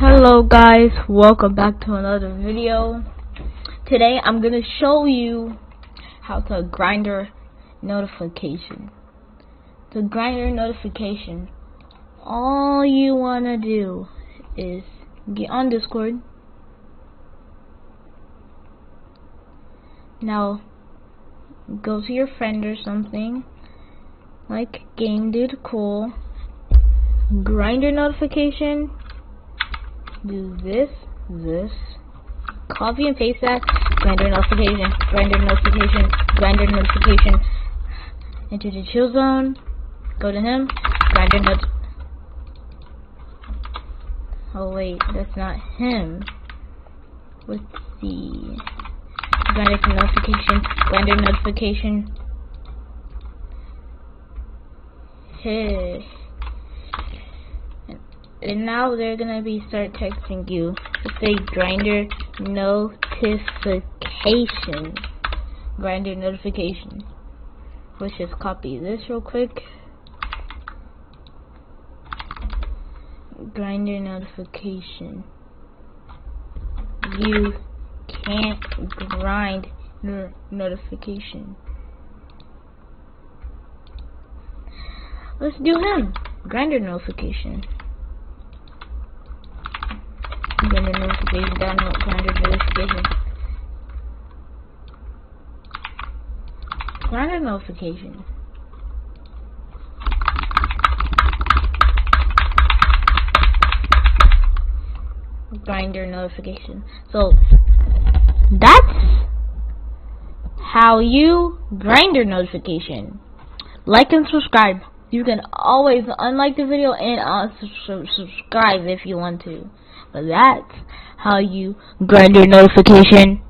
Hello guys, welcome back to another video. Today I'm gonna show you how to Grindr notification. To Grindr notification, all you wanna do is get on Discord. Now go to your friend or something like Game Dude Cool. Grindr notification. Do this, copy and paste that, Grindr notification, Grindr notification, enter the chill zone, go to him, Grindr oh wait, that's not him, let's see, Grindr notification, hey. And now they're gonna start texting you. Just say Grindr notification. Grindr notification. Let's just copy this real quick. Grindr notification. You can't grind notification. Let's do him. Grindr notification. Grindr notification, download Grindr notification. Grindr notification. Grindr notification. So that's how you Grindr notification. Like and subscribe. You can always unlike the video and subscribe if you want to. But that's how you Grindr notification.